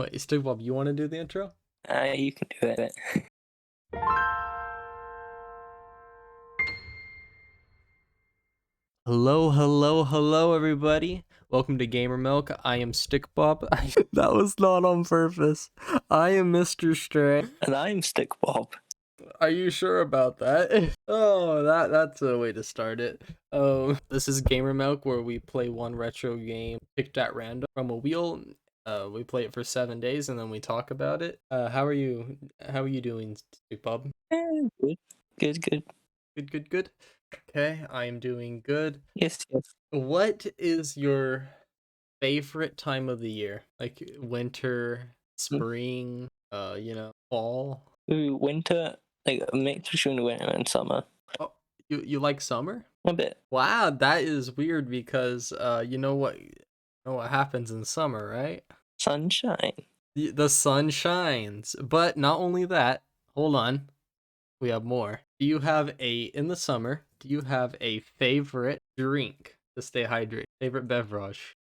Wait, Steve Bob, you want to do the intro? You can do it. Hello, everybody. Welcome to Gamer Milk. I am Stick Bob. That was not on purpose. I am Mr. Stray. And I'm Stick Bob. Are you sure about that? Oh, that's a way to start it. This is Gamer Milk, where we play one retro game picked at random from a wheel. We play it for 7 days and then we talk about it. How are you? How are you doing, Stick Bob? Good. Good. Okay, I am doing good. Yes. What is your favorite time of the year? Like winter, spring, fall? Ooh, winter, like a mix between winter and summer. Oh, you like summer? A bit. Wow, that is weird because you know what happens in summer, right? Sunshine. The sun shines. But not only that, hold on. We have more. In the summer, do you have a favorite drink to stay hydrated? Favorite beverage?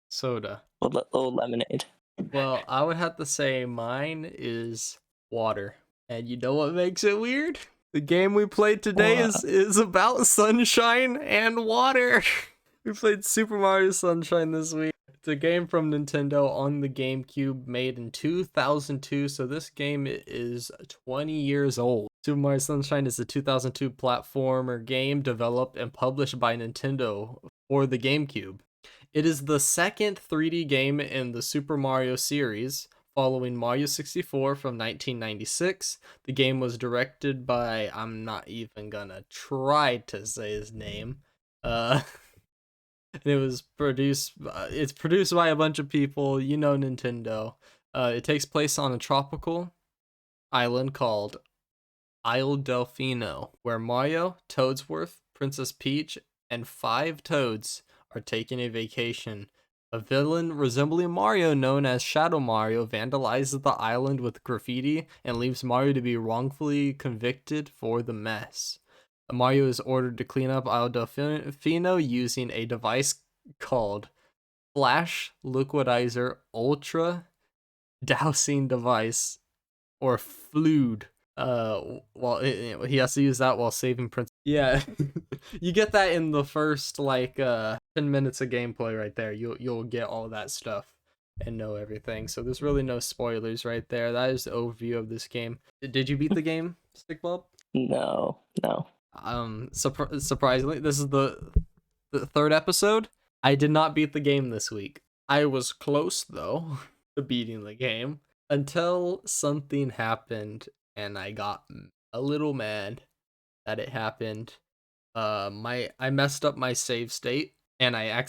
Soda. Or lemonade. Well, I would have to say mine is water. And you know what makes it weird? The game we played today is about sunshine and water. We played Super Mario Sunshine this week. It's a game from Nintendo on the GameCube, made in 2002, so this game is 20 years old. Super Mario Sunshine is a 2002 platformer game developed and published by Nintendo for the GameCube. It is the second 3D game in the Super Mario series, following Mario 64 from 1996. The game was directed by, I'm not even gonna try to say his name, it was produced. It's produced by a bunch of people. You know, Nintendo. It takes place on a tropical island called Isle Delfino, where Mario, Toadsworth, Princess Peach, and 5 Toads are taking a vacation. A villain resembling Mario, known as Shadow Mario, vandalizes the island with graffiti and leaves Mario to be wrongfully convicted for the mess. Mario is ordered to clean up Isle Delfino using a device called Flash Liquidizer Ultra Dousing Device, or FLUDE. He has to use that while saving Prince. Yeah, you get that in the first 10 minutes of gameplay right there. You'll get all that stuff and know everything. So there's really no spoilers right there. That is the overview of this game. Did you beat the game, Stick Bob? No. Surprisingly, this is the third episode. I did not beat the game this week. I was close though to beating the game until something happened and I got a little mad that it happened. I messed up my save state and I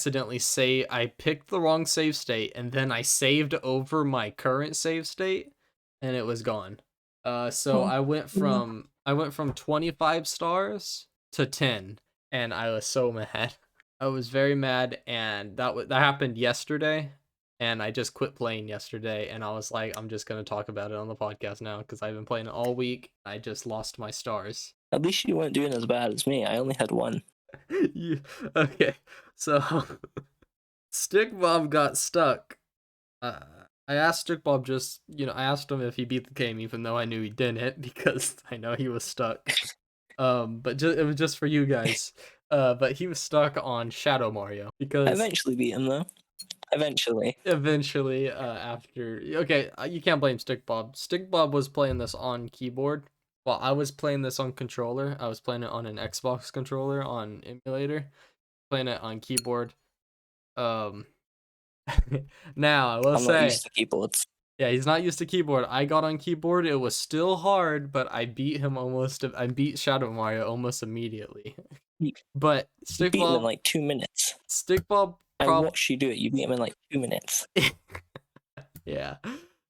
picked the wrong save state and then I saved over my current save state and it was gone. So I went from 25 stars to 10 and I was so mad. I was very mad, and that happened yesterday, and I just quit playing yesterday, and I was like, I'm just gonna talk about it on the podcast now because I've been playing it all week. I just lost my stars. At least you weren't doing as bad as me. I only had 1. Okay, so Stick Bob got stuck. I asked Stick Bob I asked him if he beat the game, even though I knew he didn't because I know he was stuck. But it was just for you guys. But he was stuck on Shadow Mario because I eventually beat him though. Eventually, after you can't blame Stick Bob. Stick Bob was playing this on keyboard, while I was playing this on controller. I was playing it on an Xbox controller on emulator, playing it on keyboard. Now I will I'm say, not used to keyboards. yeah, he's not used to keyboard. I got on keyboard. It was still hard, but I beat Shadow Mario almost immediately. But You beat him in like 2 minutes. Stick Bob. I watched you do it. You beat him in like 2 minutes. Yeah,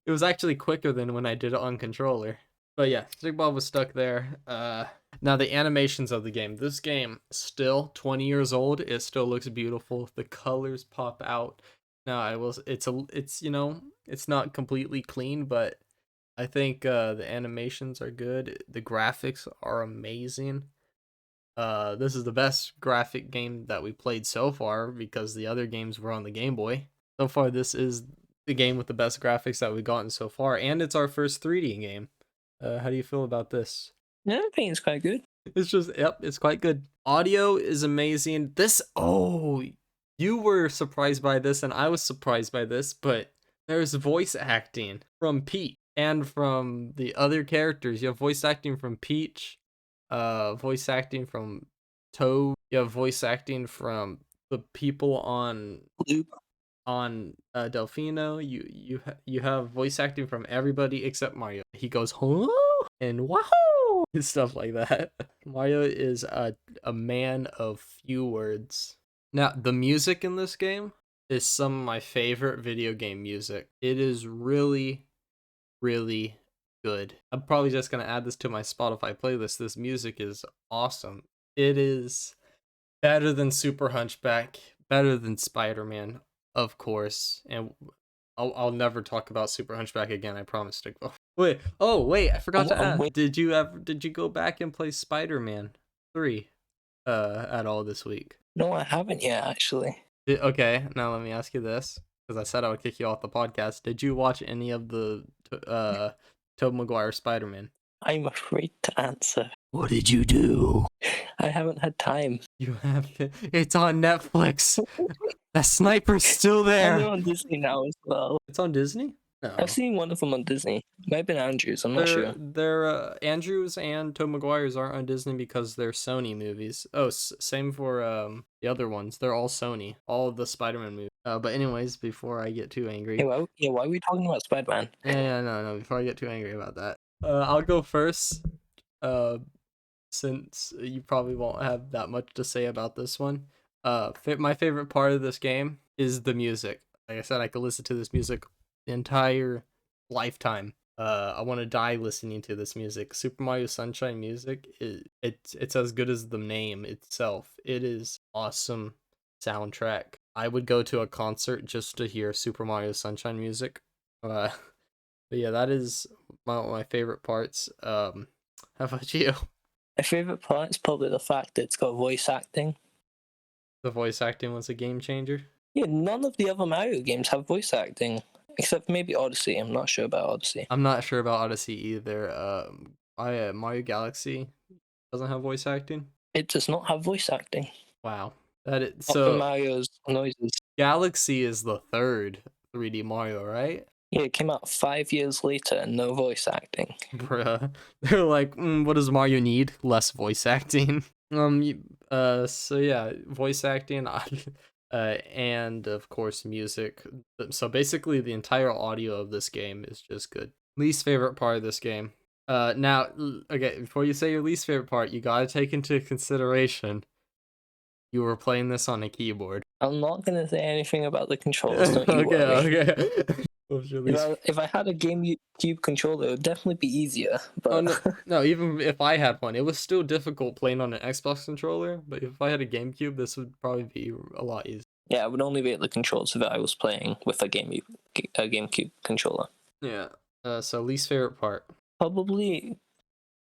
it was actually quicker than when I did it on controller. But yeah, Stick Bob was stuck there. Now the animations of the game. This game, still 20 years old. It still looks beautiful. The colors pop out. Now it's not completely clean, but I think the animations are good. The graphics are amazing. This is the best graphic game that we played so far because the other games were on the Game Boy. So far, this is the game with the best graphics that we've gotten so far, and it's our first 3D game. How do you feel about this? Yeah, I think it's quite good. It's just, yep, it's quite good. Audio is amazing. You were surprised by this, and I was surprised by this, but there's voice acting from Pete and from the other characters. You have voice acting from Peach, voice acting from Toad. You have voice acting from the people on Delfino. You have voice acting from everybody except Mario. He goes huh and wahoo and stuff like that. Mario is a man of few words. Now, the music in this game is some of my favorite video game music. It is really, really good. I'm probably just gonna add this to my Spotify playlist. This music is awesome. It is better than Super Hunchback, better than Spider-Man, of course. And I'll never talk about Super Hunchback again. I promise to go. Wait, I forgot to ask. Did you go back and play Spider-Man 3 at all this week? No, I haven't yet, actually. Okay, now let me ask you this, because I said I would kick you off the podcast. Did you watch any of the Tobey Maguire Spider-Man? I'm afraid to answer. What did you do? I haven't had time. You have it's on Netflix. The sniper's still there. And they're on Disney now as well. It's on Disney? No. I've seen one of them on Disney. Might have been Andrews, I'm not sure. They're Andrews and Tobey Maguire's aren't on Disney because they're Sony movies. Oh, same for the other ones. They're all Sony. All of the Spider-Man movies. But anyways, before I get too angry. Why are we talking about Spider-Man? Yeah, no. Before I get too angry about that, I'll go first. Since you probably won't have that much to say about this one. My favorite part of this game is the music. Like I said, I could listen to this music the entire lifetime. I want to die listening to this music. Super Mario Sunshine music, it's as good as the name itself. It is awesome soundtrack. I would go to a concert just to hear Super Mario Sunshine music. But yeah, that is one of my favorite parts. How about you? My favorite part is probably the fact that it's got voice acting. The voice acting was a game changer? Yeah, none of the other Mario games have voice acting. Except maybe Odyssey. I'm not sure about Odyssey. I'm not sure about Odyssey either. Mario Galaxy doesn't have voice acting? It does not have voice acting. Wow. So Mario's noises. Galaxy is the third 3D Mario, right? Yeah, it came out 5 years later and no voice acting. Bruh. They're like, what does Mario need? Less voice acting. So yeah, voice acting, and of course music. So basically the entire audio of this game is just good. Least favorite part of this game. Now, okay, before you say your least favorite part, you gotta take into consideration you were playing this on a keyboard. I'm not gonna say anything about the controllers, don't you worry. Okay. If I had a GameCube controller, it would definitely be easier. But no, even if I had one, it was still difficult playing on an Xbox controller. But if I had a GameCube, this would probably be a lot easier. Yeah, I would only be able to control if I was playing with a GameCube controller. Yeah. So least favorite part. Probably,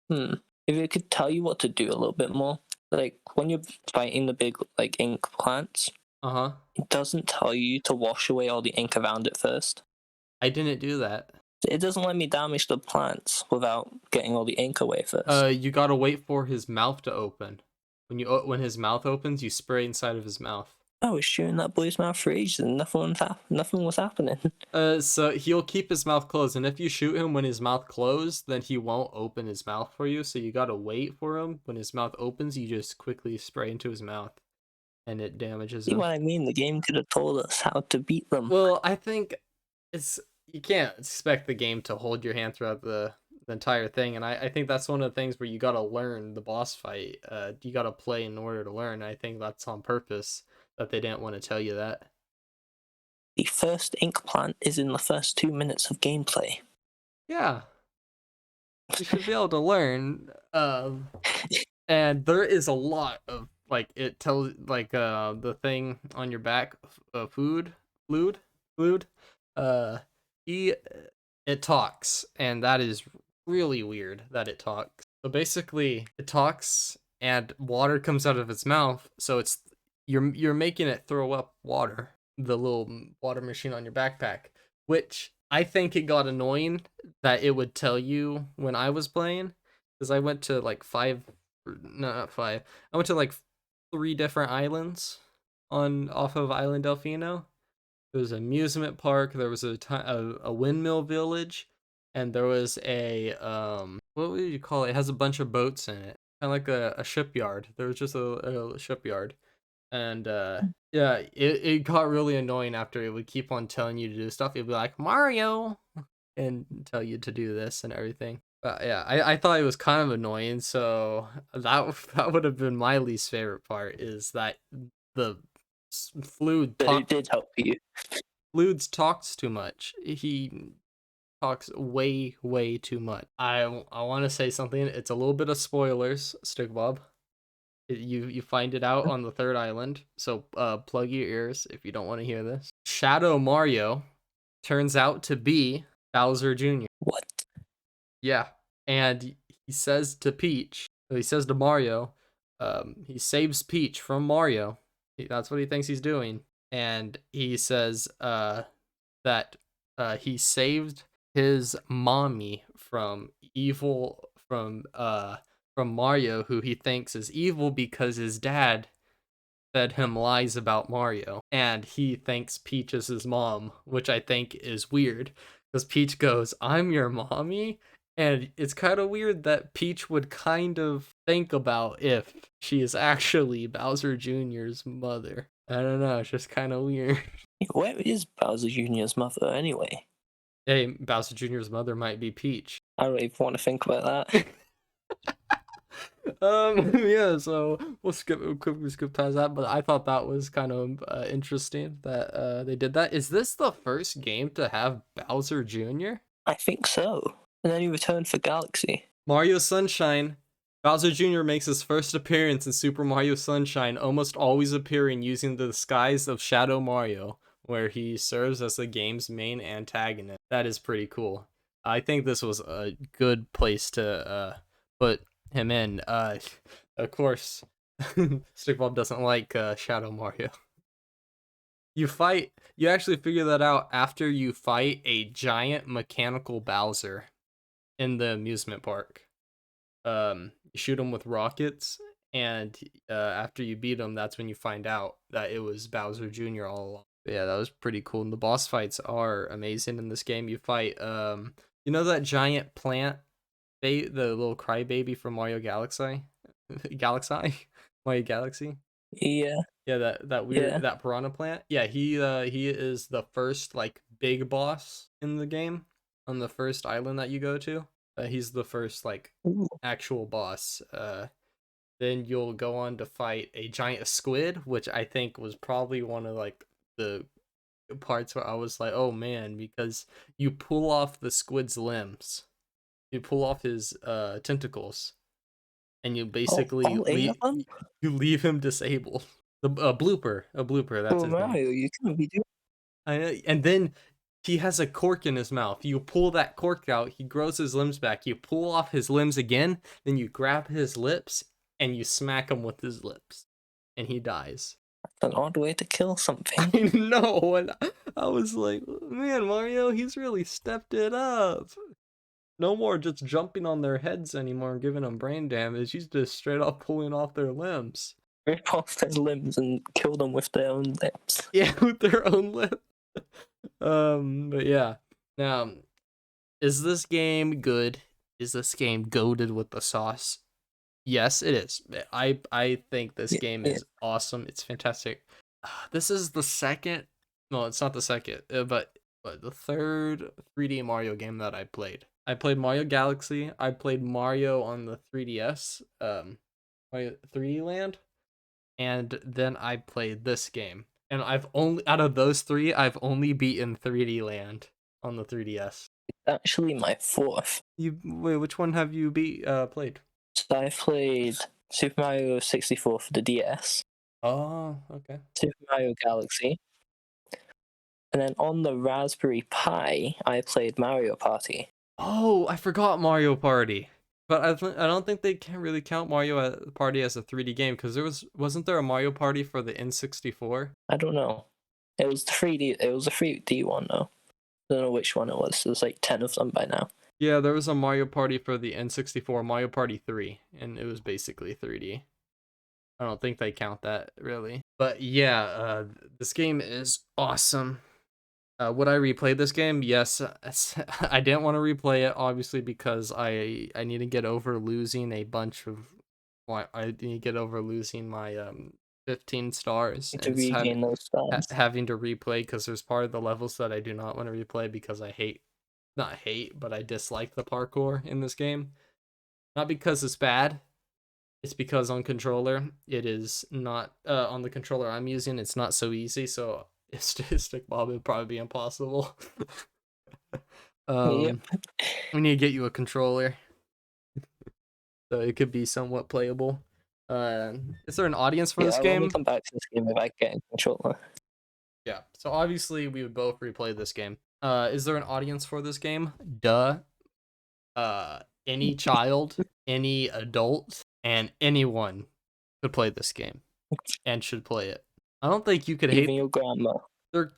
if it could tell you what to do a little bit more. Like when you're fighting the big ink plants. It doesn't tell you to wash away all the ink around it first. I didn't do that. It doesn't let me damage the plants without getting all the ink away first. You gotta wait for his mouth to open. When his mouth opens, you spray inside of his mouth. I was shooting that boy's mouth for ages and nothing was happening. So he'll keep his mouth closed, and if you shoot him when his mouth closed, then he won't open his mouth for you. So you gotta wait for him. When his mouth opens, you just quickly spray into his mouth, and it damages him. See what I mean? The game could have told us how to beat them. Well, I think you can't expect the game to hold your hand throughout the entire thing, and I think that's one of the things where you gotta learn the boss fight. You gotta play in order to learn. I think that's on purpose that they didn't want to tell you that. The first ink plant is in the first 2 minutes of gameplay. Yeah, you should be able to learn. And there is a lot of it tells the thing on your back, food. It talks, and that is really weird that it talks. So basically, it talks, and water comes out of its mouth. So you're making it throw up water. The little water machine on your backpack, which I think it got annoying that it would tell you when I was playing, because I went to like not five. I went to like 3 different islands off of Island Delfino. There was an amusement park. There was a windmill village, and there was a what would you call it? It has a bunch of boats in it, kind of like a shipyard. There was just a shipyard, and yeah, it got really annoying after it would keep on telling you to do stuff. It'd be like Mario, and tell you to do this and everything. But yeah, I thought it was kind of annoying. So that would have been my least favorite part, is that the Fluid But it did help you. Fluids talks too much. He talks way too much. I want to say something. It's a little bit of spoilers, Stick Bob. You find it out on the 3rd island, so plug your ears if you don't want to hear this. Shadow Mario turns out to be Bowser Jr. What? Yeah, and he says to Mario, he saves Peach from Mario. That's what he thinks he's doing, and he says that he saved his mommy from Mario, who he thinks is evil because his dad fed him lies about Mario, and he thinks Peach is his mom, which I think is weird because Peach goes, "I'm your mommy." And it's kind of weird that Peach would kind of think about if she is actually Bowser Jr.'s mother. I don't know, it's just kind of weird. Where is Bowser Jr.'s mother anyway? Hey, Bowser Jr.'s mother might be Peach. I don't even want to think about that. Yeah, so we'll quickly skip past that, but I thought that was kind of interesting that they did that. Is this the first game to have Bowser Jr.? I think so. And then he returned for Galaxy. Mario Sunshine. Bowser Jr. makes his first appearance in Super Mario Sunshine, almost always appearing using the disguise of Shadow Mario, where he serves as the game's main antagonist. That is pretty cool. I think this was a good place to put him in. Of course, Stickball doesn't like Shadow Mario. You actually figure that out after you fight a giant mechanical Bowser in the amusement park. You shoot him with rockets, and after you beat him, that's when you find out that it was Bowser Jr. all along. But yeah, that was pretty cool. And the boss fights are amazing in this game. You fight you know that giant plant, the little crybaby from Mario Galaxy? Mario Galaxy? Yeah. Yeah, that weird that piranha plant. Yeah, he is the first like big boss in the game on the first island that you go to. He's the first like actual boss. Then you'll go on to fight a giant squid, which I think was probably one of like the parts where I was like, oh man, because you pull off the squid's limbs, you pull off his tentacles, and you basically leave him disabled. A blooper, that's his Mario, name. you couldn't be doing. And then he has a cork in his mouth. You pull that cork out, he grows his limbs back. You pull off his limbs again, then you grab his lips and you smack him with his lips, and he dies. That's an odd way to kill something. I know, and I was like, man, Mario, he's really stepped it up. No more just jumping on their heads anymore and giving them brain damage. He's just straight up pulling off their limbs. Rip off their limbs and kill them with their own lips. Yeah, with their own lips. But yeah. Now, is this game good? Is this game goated with the sauce? Yes, it is. I think this game is awesome. It's fantastic. This is the second. No, it's not the second, but the third 3D Mario game that I played. I played Mario Galaxy. I played Mario on the 3DS. Mario 3D Land. And then I played this game. And I've only, out of those 3, I've only beaten 3D Land on the 3DS. Actually, my 4th. Wait, which one have you played? So I played Super Mario 64 for the DS. Oh, okay. Super Mario Galaxy. And then on the Raspberry Pi, I played Mario Party. Oh, I forgot Mario Party. But I don't think they can really count Mario Party as a 3D game, because wasn't there a Mario Party for the N64? I don't know. It was the 3D. It was a 3D one though. don't know which one it was. There's like 10 of them by now. Yeah, there was a Mario Party for the N64, Mario Party 3, and it was basically 3D. I don't think they count that, really. But yeah, this game is awesome. Would I replay this game? Yes. I didn't want to replay it, obviously, because I need to get over losing a bunch of... I need to get over losing my 15 stars. To regain those stars. Having to replay, because there's part of the levels that I do not want to replay because I not hate, but I dislike the parkour in this game. Not because it's bad. It's because on controller, it is not, on the controller I'm using, it's not so easy, so stick bob would probably be impossible. Yep. We need to get you a controller. So it could be somewhat playable. Is there an audience for this game? I'll only come back to this game if I get a controller. Yeah, so obviously we would both replay this game. Is there an audience for this game? Duh. Any child, any adult, and anyone could play this game and should play it. I don't think you could hate even your grandma.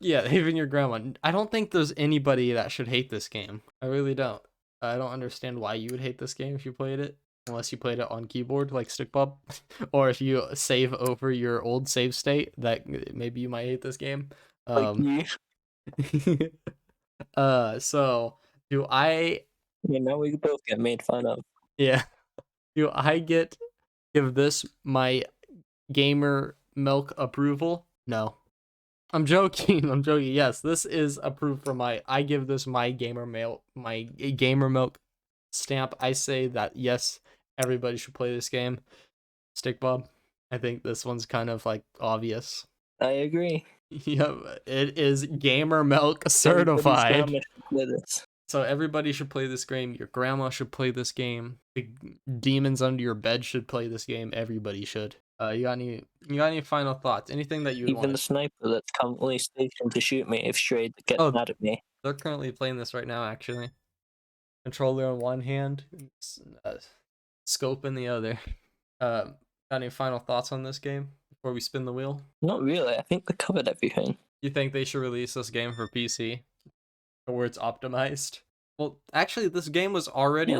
Yeah, even your grandma. I don't think there's anybody that should hate this game. I really don't. I don't understand why you would hate this game if you played it, unless you played it on keyboard like StickBob, or if you save over your old save state, that maybe you might hate this game. Like me. So do I? Yeah, now we both get made fun of. Yeah. Do I give this my gamer milk approval? No. I'm joking. I'm joking. Yes, this is approved for I give this my gamer milk stamp. I say that yes, everybody should play this game. StickBob, I think this one's kind of like obvious. I agree. Yep, it is gamer milk certified. So everybody should play this game. Your grandma should play this game. The demons under your bed should play this game. Everybody should. You got any final thoughts? Anything that you even the sniper that's currently stationed to shoot me if Stray gets mad at me. They're currently playing this right now, actually. Controller in one hand, scope in the other. Got any final thoughts on this game before we spin the wheel? Not really. I think they covered everything. You think they should release this game for PC, where it's optimized? Well, actually, this game was already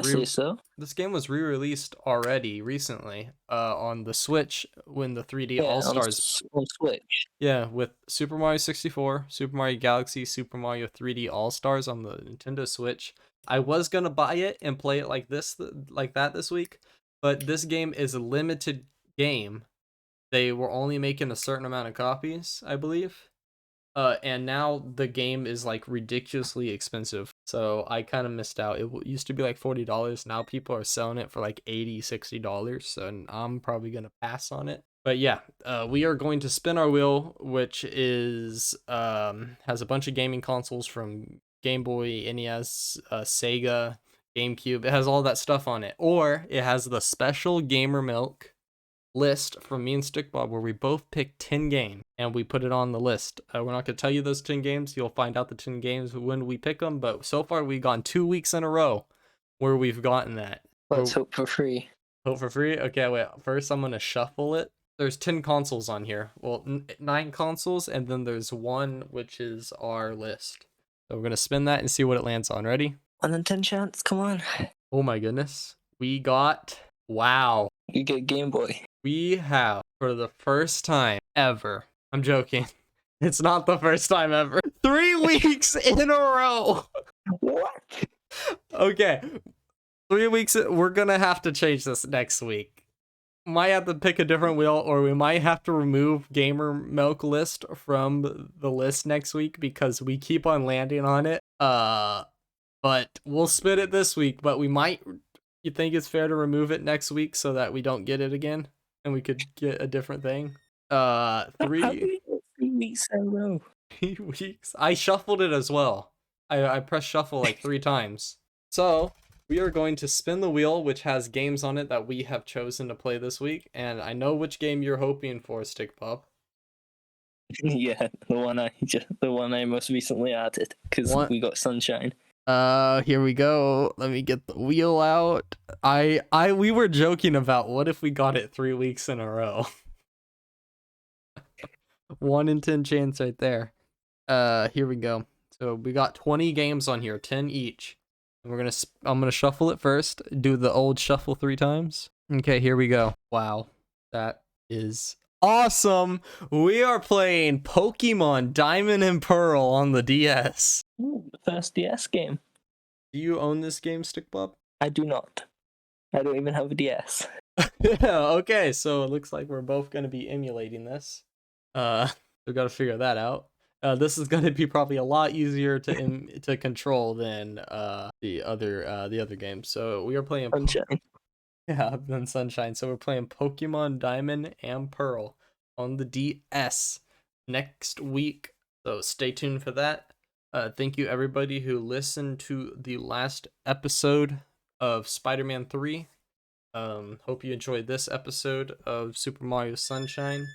This game was re-released already recently, on the Switch when the 3D All-Stars on Switch. Yeah, with Super Mario 64, Super Mario Galaxy, Super Mario 3D All-Stars on the Nintendo Switch. I was gonna buy it and play it like that this week, but this game is a limited game. They were only making a certain amount of copies, I believe. And now the game is like ridiculously expensive. So I kind of missed out. It used to be like $40. Now people are selling it for like $80, $60. So I'm probably going to pass on it. But yeah, we are going to spin our wheel, which is has a bunch of gaming consoles from Game Boy, NES, Sega, GameCube. It has all that stuff on it. Or it has the special Gamer Milk list from me and StickBob where we both pick 10 games and we put it on the list. We're not going to tell you those 10 games. You'll find out the 10 games when we pick them, but so far we've gone 2 weeks in a row where we've gotten that. Let's hope for free. Hope for free? Okay, wait. First I'm going to shuffle it. There's 10 consoles on here. Well, 9 consoles, and then there's one which is our list. So we're going to spin that and see what it lands on. Ready? 1 in 10 chance. Come on. Oh my goodness. We got... Wow. You get Game Boy. We have, for the first time ever, I'm joking, it's not the first time ever, 3 weeks in a row. What? Okay, 3 weeks, we're gonna have to change this next week. Might have to pick a different wheel, or we might have to remove Gamer Milk list from the list next week because we keep on landing on it. But we'll spin it this week, but we might... You think it's fair to remove it next week so that we don't get it again and we could get a different thing? 3 weeks in a row. 3 weeks. I shuffled it as well. I pressed shuffle like 3 times. So we are going to spin the wheel, which has games on it that we have chosen to play this week, and I know which game you're hoping for, StickBob. Yeah, the one I most recently added because we got Sunshine. Here we go. Let me get the wheel out. We were joking about what if we got it 3 weeks in a row. 1 in 10 chance right there. Here we go. So we got 20 games on here, 10 each. And I'm gonna shuffle it first. Do the old shuffle 3 times. Okay, here we go. Wow, that is awesome. We are playing Pokemon Diamond and Pearl on the DS. Ooh, the first DS game. Do you own this game, Stickbob? I do not. I don't even have a DS. Yeah, okay, so it looks like we're both gonna be emulating this. We've got to figure that out. This is gonna be probably a lot easier to control than the other game. So we are playing Sunshine. than Sunshine. So we're playing Pokemon Diamond and Pearl on the DS next week. So stay tuned for that. Thank you everybody who listened to the last episode of Spider-Man 3. Hope you enjoyed this episode of Super Mario Sunshine.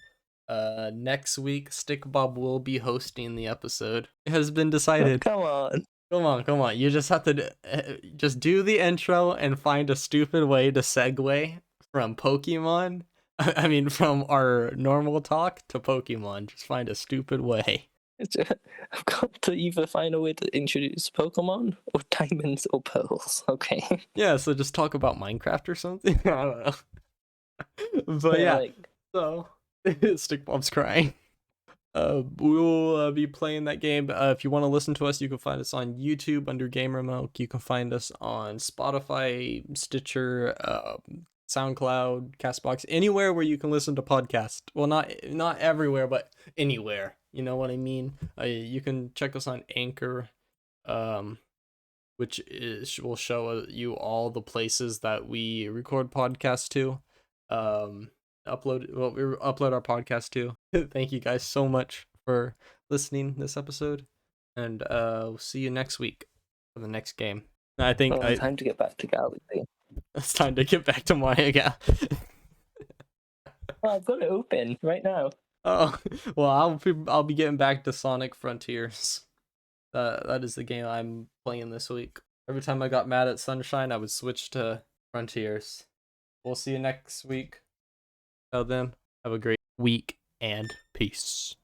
Next week, Stickbob will be hosting the episode. It has been decided. Oh, come on. You just have to just do the intro and find a stupid way to segue from Pokemon. I mean, from our normal talk to Pokemon. Just find a stupid way. I've got to either find a way to introduce Pokemon or diamonds or pearls. Okay. Yeah, so just talk about Minecraft or something. I don't know. But yeah, so Stickbob's crying. We will be playing that game. If you want to listen to us, you can find us on YouTube under Gamer Milk. You can find us on Spotify, Stitcher, SoundCloud, Castbox, anywhere where you can listen to podcasts. Well, not everywhere, but anywhere. You know what I mean? You can check us on Anchor, which will show you all the places that we record podcasts to. We upload our podcast to. Thank you guys so much for listening this episode, and we'll see you next week for the next game. I think time to get back to Galaxy. It's time to get back to Maya. Oh, I've got it open right now. Oh, well, I'll be getting back to Sonic Frontiers. That is the game I'm playing this week. Every time I got mad at Sunshine, I would switch to Frontiers. We'll see you next week. Till then, have a great week and peace.